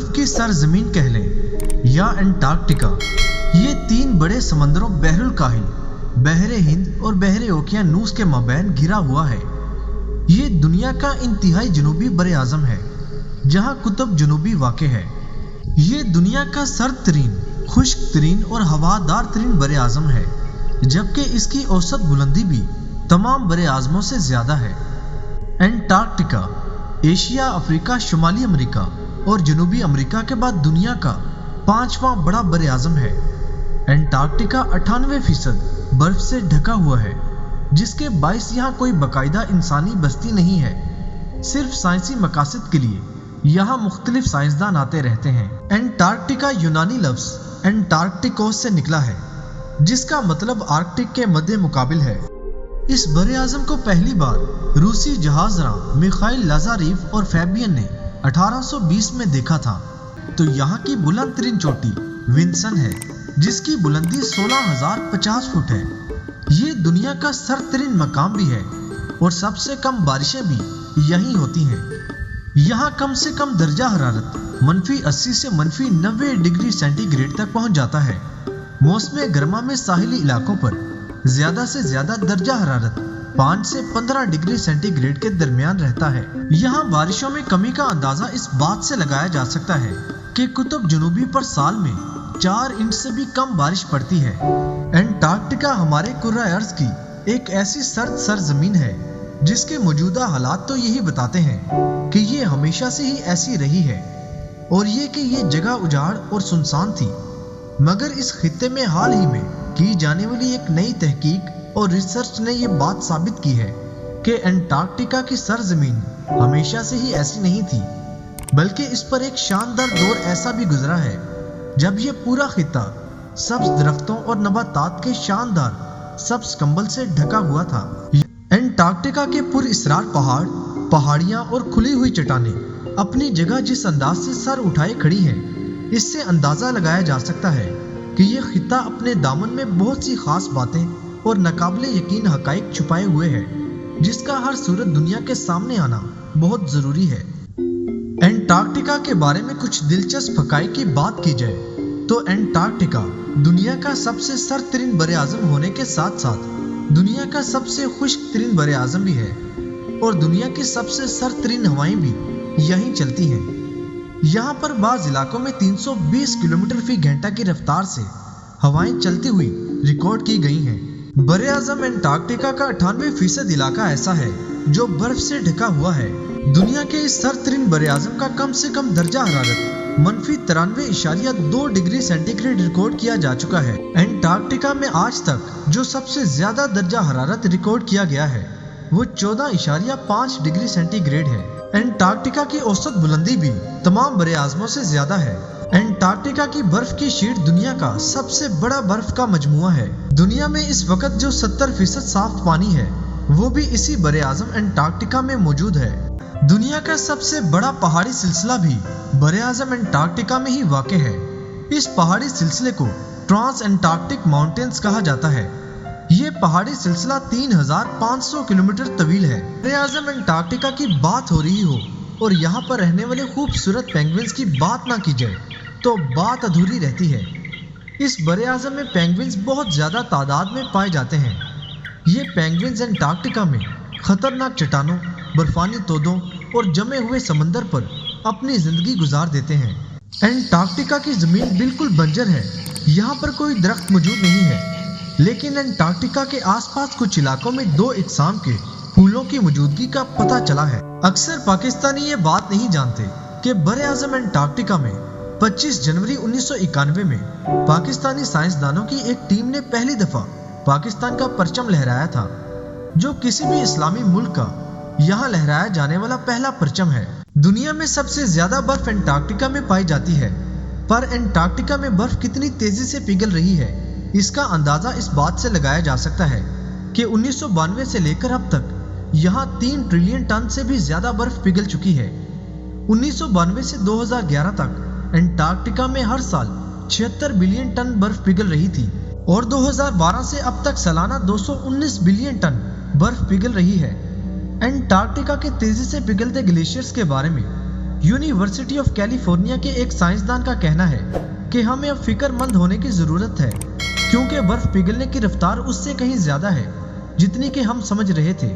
बर्फ की सरजमीन कह लें या अंटार्कटिका, ये 3 बड़े समंदरों बहरुल काहिल, बहरे हिंद और बहरे ओकियानूस के माबैन घिरा हुआ है। ये दुनिया का इंतहाई जनूबी बरे आज़म है जहाँ कुतुब जनूबी वाक़ है। ये दुनिया का सर्द तरीन, खुश्क तरीन और हवादार तरीन बरे आज़म है, जबकि इसकी औसत बुलंदी भी तमाम बरे आज़मों से ज़्यादा है। अंटार्कटिका एशिया, अफ्रीका, शुमाली अमेरिका और जनूबी अमेरिका के बाद दुनिया का 5वां बड़ा बरे आज़म है। अंटार्कटिका 98% बर्फ से ढका हुआ है, जिसके बाइस यहाँ कोई बाकायदा इंसानी बस्ती नहीं है। सिर्फ साइंसी मकासद के लिए यहाँ मुख्तलिफ साइंसदान आते रहते हैं। अंटार्कटिका यूनानी लफ्ज़ अंटार्कटिकोस से निकला है, जिसका मतलब आर्कटिक के मध्य मुकाबिल है। इस बरे आज़म को पहली बार रूसी जहाज़रां मिखाइल लाज़ारेव और फैबियन ने 1820 में देखा था। तो यहाँ की बुलंद तरीन चोटी विंसन है, जिसकी बुलंदी 16,050 फुट है। ये दुनिया का सर्द तरीन मकाम भी है और सबसे कम बारिशें भी यहीं होती हैं। यहाँ कम से कम दर्जा हरारत -80 से -90 डिग्री सेंटीग्रेड तक पहुँच जाता है। मौसम गर्मा में साहिली इलाकों पर ज्यादा से ज्यादा दर्जा हरारत 5 से 15 डिग्री सेंटीग्रेड के दरमियान रहता है। यहाँ बारिशों में कमी का अंदाजा इस बात से लगाया जा सकता है कि कुतुब जनूबी पर साल में 4 इंच से भी कम बारिश पड़ती है। अंटार्कटिका हमारे कुर्रा अर्ज की एक ऐसी सर्द सरजमीन है जिसके मौजूदा हालात तो यही बताते हैं कि ये हमेशा से ही ऐसी रही है, और ये कि ये जगह उजाड़ और सुनसान थी। मगर इस खित्ते में हाल ही में की जाने वाली एक नई तहकीक और रिसर्च ने ये बात साबित की है कि अंटार्कटिका की सरजमीन हमेशा से ही ऐसी नहीं थी, बल्कि इस पर एक शानदार दौर ऐसा भी गुजरा है जब ये पूरा खित्ता सब्ज दरख्तों और नबातात के शानदार सब्ज कंबल से ढका हुआ था। अंटार्कटिका के पुरअसरार पहाड़, पहाड़ियाँ और खुली हुई चट्टानें अपनी जगह जिस अंदाज से सर उठाए खड़ी हैं, इससे अंदाज़ा लगाया जा सकता है कि ये खित्ता अपने दामन में बहुत सी खास बातें और नाकाबिले यकीन हकाइक छुपाए हुए है, जिसका हर सूरत दुनिया के सामने आना बहुत ज़रूरी है। अंटार्कटिका के बारे में कुछ दिलचस्प हकाइक की बात की जाए तो अंटार्कटिका दुनिया का सबसे सर्द तरीन बरे आज़म होने के साथ साथ दुनिया का सबसे खुश्क तरीन बरे आज़म भी है, और दुनिया की सबसे सर्द तरीन हवाएं भी यहीं चलती हैं। यहाँ पर बाज़ इलाकों में 320 किलोमीटर फी घंटा की रफ्तार से हवाएं चलती हुई रिकॉर्ड की गई हैं। बरे आज़म अंटार्कटिका का 98% इलाका ऐसा है जो बर्फ से ढका हुआ है। दुनिया के इस सर्द तरीन बरे आज़म का कम से कम दर्जा हरारत -93.2 डिग्री सेंटीग्रेड रिकॉर्ड किया जा चुका है। अंटार्कटिका में आज तक जो सबसे ज्यादा दर्जा हरारत रिकॉर्ड किया गया है वो 14.5 डिग्री सेंटीग्रेड है। अंटार्कटिका की औसत बुलंदी भी तमाम बरे आज़मों से ज्यादा है। अंटार्कटिका की बर्फ की शीट दुनिया का सबसे बड़ा बर्फ का मजमुआ है। दुनिया में इस वक्त जो 70% साफ पानी है वो भी इसी बरे आज़म अंटार्कटिका में मौजूद है। दुनिया का सबसे बड़ा पहाड़ी सिलसिला भी बरे आज़म अंटार्कटिका में ही वाक़ है। इस पहाड़ी सिलसिले को ट्रांस अंटार्कटिक माउंटेन्स कहा जाता है। ये पहाड़ी सिलसिला 3500 किलोमीटर तवील है। बरे आज़म अंटार्कटिका की बात हो रही हो और यहाँ पर रहने वाले खूबसूरत पेंगुइन्स की बात ना की जाए तो बात अधूरी रहती है। इस बरे आज़म में पेंगुइन्स बहुत ज़्यादा तादाद में पाए जाते हैं। ये पेंगुइन्स अंटार्कटिका में खतरनाक चट्टानों, बर्फानी तोदों और जमे हुए समंदर पर अपनी जिंदगी गुजार देते हैं। अंटार्कटिका की जमीन बिल्कुल बंजर है, यहाँ पर कोई दरख्त मौजूद नहीं है, लेकिन अंटार्कटिका के आसपास कुछ इलाकों में 2 इकसाम के फूलों की मौजूदगी का पता चला है। अक्सर पाकिस्तानी ये बात नहीं जानते कि बरे आज़म अंटार्कटिका में 25 जनवरी 1991 में पाकिस्तानी साइंसदानों की एक टीम ने पहली दफा पाकिस्तान का परचम लहराया था, जो किसी भी इस्लामी मुल्क का यहाँ लहराया जाने वाला पहला परचम है। दुनिया में सबसे ज्यादा बर्फ अंटार्कटिका में पाई जाती है, पर अंटार्कटिका में बर्फ कितनी तेजी से पिघल रही है इसका अंदाजा इस बात से लगाया जा सकता है कि 1992 से लेकर अब तक यहाँ 3 ट्रिलियन टन से भी ज्यादा बर्फ पिघल चुकी है। 1992 से 2011 तक अंटार्कटिका में हर साल 76 बिलियन टन बर्फ पिघल रही थी, और 2012 से अब तक सालाना 219 बिलियन टन बर्फ पिघल रही है। अंटार्कटिका के तेजी से पिघलते ग्लेशियर्स के बारे में यूनिवर्सिटी ऑफ कैलिफोर्निया के एक साइंसदान का कहना है कि हमें अब फिक्रमंद होने की जरूरत है, क्योंकि बर्फ पिघलने की रफ्तार उससे कहीं ज्यादा है जितनी कि हम समझ रहे थे।